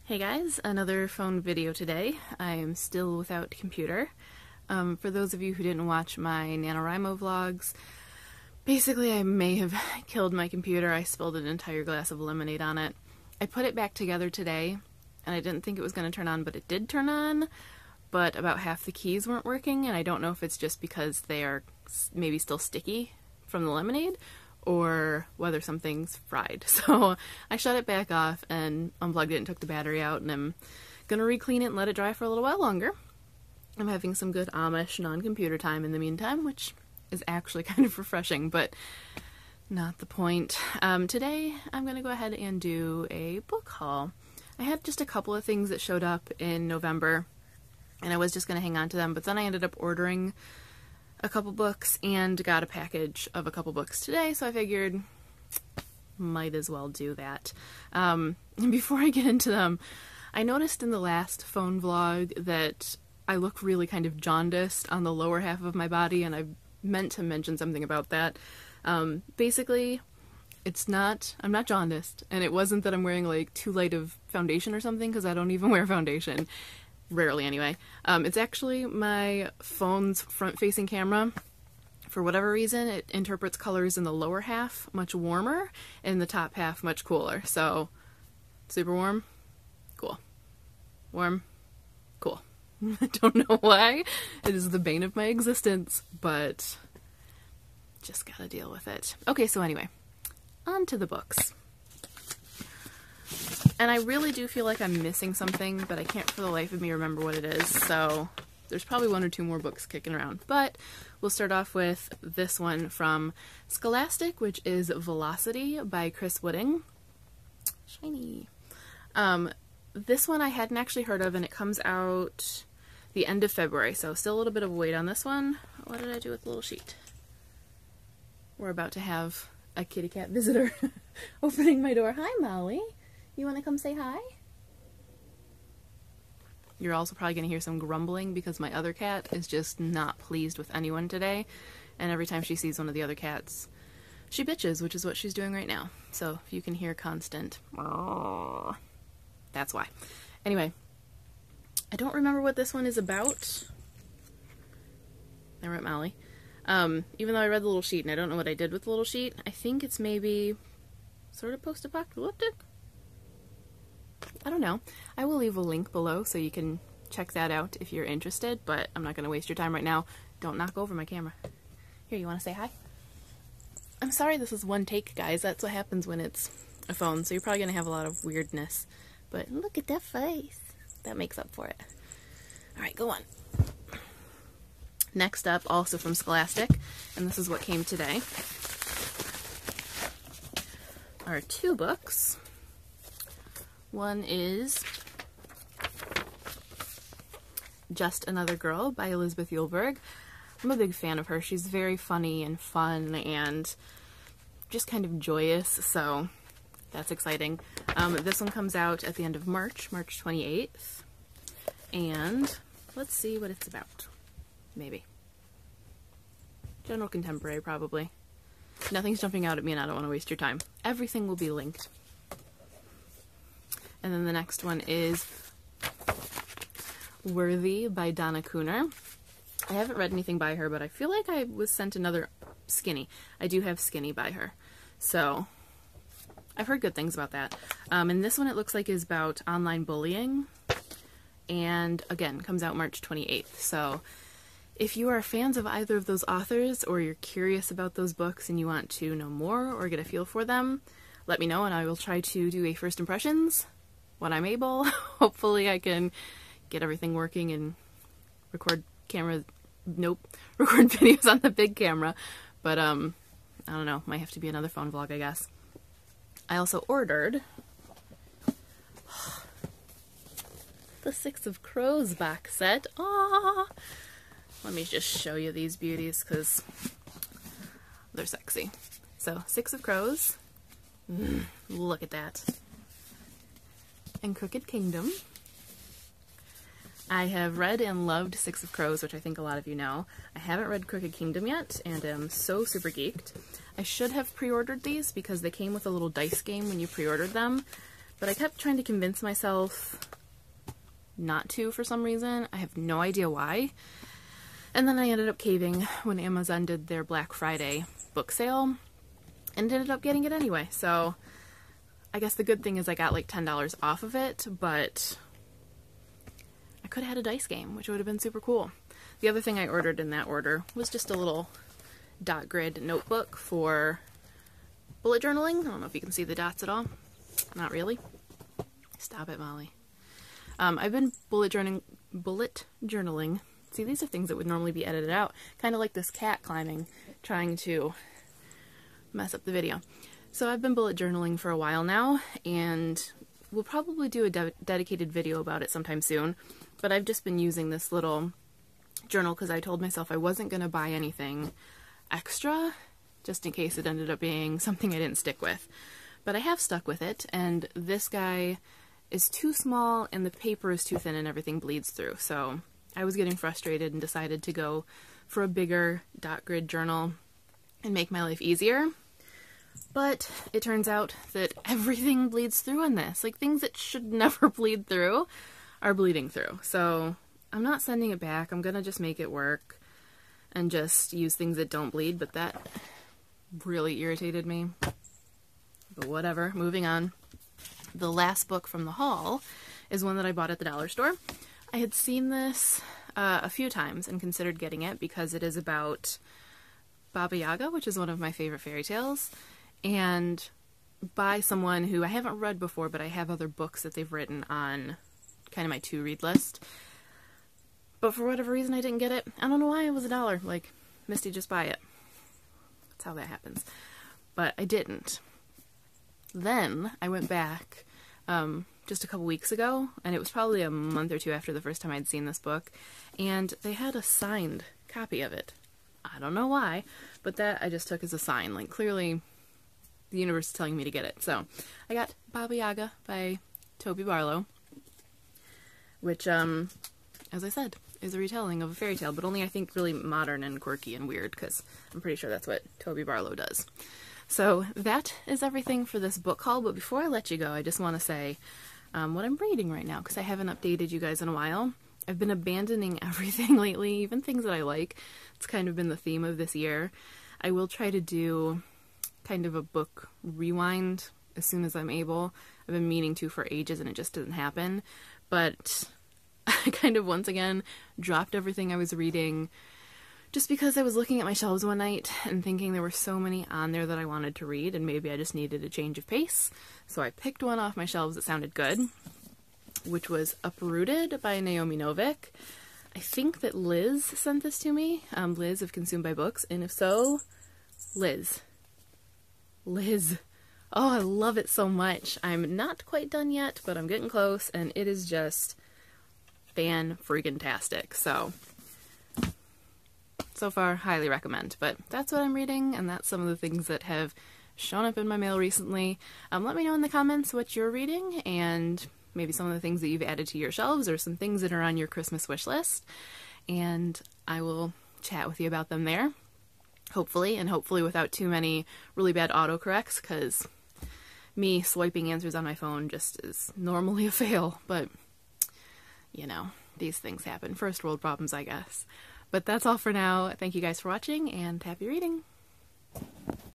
Hey guys, another phone video today. I am still without computer. For those of you who didn't watch my NaNoWriMo vlogs, basically I may have killed my computer. I spilled an entire glass of lemonade on it. I put it back together today, and I didn't think it was going to turn on, but it did turn on, but about half the keys weren't working, and I don't know if it's just because they are maybe still sticky from the lemonade, or whether something's fried. So I shut it back off and unplugged it and took the battery out, and I'm gonna re-clean it and let it dry for a little while longer. I'm having some good Amish non-computer time in the meantime, which is actually kind of refreshing, but not the point. Today I'm gonna go ahead and do a book haul. I had just a couple of things that showed up in November, and I was just gonna hang on to them, but then I ended up ordering a couple books and got a package of a couple books today, so I figured might as well do that. And before I get into them, I noticed in the last phone vlog that I look really kind of jaundiced on the lower half of my body, and I meant to mention something about that. Basically, I'm not jaundiced, and it wasn't that I'm wearing like too light of foundation or something, because I don't even wear foundation. Rarely anyway. It's actually my phone's front-facing camera. For whatever reason, it interprets colors in the lower half much warmer and in the top half much cooler. So, super warm, cool. Warm, cool. I don't know why. It is the bane of my existence, but just gotta deal with it. Okay, so anyway, on to the books. And I really do feel like I'm missing something, but I can't for the life of me remember what it is, so there's probably one or two more books kicking around. But we'll start off with this one from Scholastic, which is Velocity by Chris Wooding. Shiny. This one I hadn't actually heard of, and it comes out the end of February, so still a little bit of a wait on this one. What did I do with the little sheet? We're about to have a kitty cat visitor opening my door. Hi, Molly. You want to come say hi? You're also probably going to hear some grumbling because my other cat is just not pleased with anyone today, and every time she sees one of the other cats, she bitches, which is what she's doing right now. So if you can hear constant, oh, that's why. Anyway, I don't remember what this one is about. I wrote Molly. Even though I read the little sheet and I don't know what I did with the little sheet, I think it's maybe sort of post-apocalyptic? I don't know. I will leave a link below so you can check that out if you're interested, but I'm not going to waste your time right now. Don't knock over my camera. Here, you want to say hi? I'm sorry this is one take, guys. That's what happens when it's a phone, so you're probably going to have a lot of weirdness. But look at that face. That makes up for it. Alright, go on. Next up, also from Scholastic, and this is what came today, are two books. One is Just Another Girl by Elizabeth Eulberg. I'm a big fan of her. She's very funny and fun and just kind of joyous, so that's exciting. This one comes out at the end of March 28th, and let's see what it's about. Maybe. General contemporary, probably. Nothing's jumping out at me and I don't want to waste your time. Everything will be linked. And then the next one is Worthy by Donna Kooner. I haven't read anything by her, but I feel like I was sent another Skinny. I do have Skinny by her. So, I've heard good things about that. And this one it looks like is about online bullying. And again, comes out March 28th. So, if you are fans of either of those authors, or you're curious about those books and you want to know more or get a feel for them, let me know and I will try to do a first impressions when I'm able. Hopefully I can get everything working and record record videos on the big camera. But, I don't know, might have to be another phone vlog, I guess. I also ordered the Six of Crows box set. Aww! Let me just show you these beauties, because they're sexy. So, Six of Crows. Look at that. And Crooked Kingdom. I have read and loved Six of Crows, which I think a lot of you know. I haven't read Crooked Kingdom yet, and am so super geeked. I should have pre-ordered these because they came with a little dice game when you pre-ordered them, but I kept trying to convince myself not to for some reason. I have no idea why. And then I ended up caving when Amazon did their Black Friday book sale and ended up getting it anyway. So I guess the good thing is I got like $10 off of it, but I could have had a dice game, which would have been super cool. The other thing I ordered in that order was just a little dot grid notebook for bullet journaling. I don't know if you can see the dots at all. Not really. Stop it, Molly. I've been bullet journaling. See, these are things that would normally be edited out. Kind of like this cat climbing, trying to mess up the video. So I've been bullet journaling for a while now, and we'll probably do a dedicated video about it sometime soon. But I've just been using this little journal because I told myself I wasn't going to buy anything extra, just in case it ended up being something I didn't stick with. But I have stuck with it, and this guy is too small and the paper is too thin and everything bleeds through. So I was getting frustrated and decided to go for a bigger dot grid journal and make my life easier. But it turns out that everything bleeds through on this. Like, things that should never bleed through are bleeding through. So I'm not sending it back. I'm gonna just make it work and just use things that don't bleed, but that really irritated me. But whatever, moving on. The last book from the haul is one that I bought at the dollar store. I had seen this a few times and considered getting it because it is about Baba Yaga, which is one of my favorite fairy tales, and by someone who I haven't read before, but I have other books that they've written on kind of my to-read list. But for whatever reason, I didn't get it. I don't know why. It was $1. Like, Misty, just buy it. That's how that happens. But I didn't. Then I went back just a couple weeks ago, and it was probably a month or two after the first time I'd seen this book, and they had a signed copy of it. I don't know why, but that I just took as a sign. Like, clearly the universe is telling me to get it. So I got Baba Yaga by Toby Barlow, which, as I said, is a retelling of a fairy tale, but only, I think, really modern and quirky and weird, because I'm pretty sure that's what Toby Barlow does. So that is everything for this book haul, but before I let you go, I just want to say what I'm reading right now, because I haven't updated you guys in a while. I've been abandoning everything lately, even things that I like. It's kind of been the theme of this year. I will try to do kind of a book rewind as soon as I'm able. I've been meaning to for ages, and it just doesn't happen. But I kind of once again dropped everything I was reading just because I was looking at my shelves one night and thinking there were so many on there that I wanted to read, and maybe I just needed a change of pace. So I picked one off my shelves that sounded good, which was Uprooted by Naomi Novik. I think that Liz sent this to me, Liz of Consumed by Books, and if so, Liz. Oh, I love it so much. I'm not quite done yet, but I'm getting close, and it is just fan-freaking-tastic. So far, highly recommend. But that's what I'm reading, and that's some of the things that have shown up in my mail recently. Let me know in the comments what you're reading, and maybe some of the things that you've added to your shelves, or some things that are on your Christmas wish list, and I will chat with you about them there. Hopefully, and hopefully without too many really bad autocorrects, because me swiping answers on my phone just is normally a fail, but, you know, these things happen. First world problems, I guess. But that's all for now. Thank you guys for watching, and happy reading!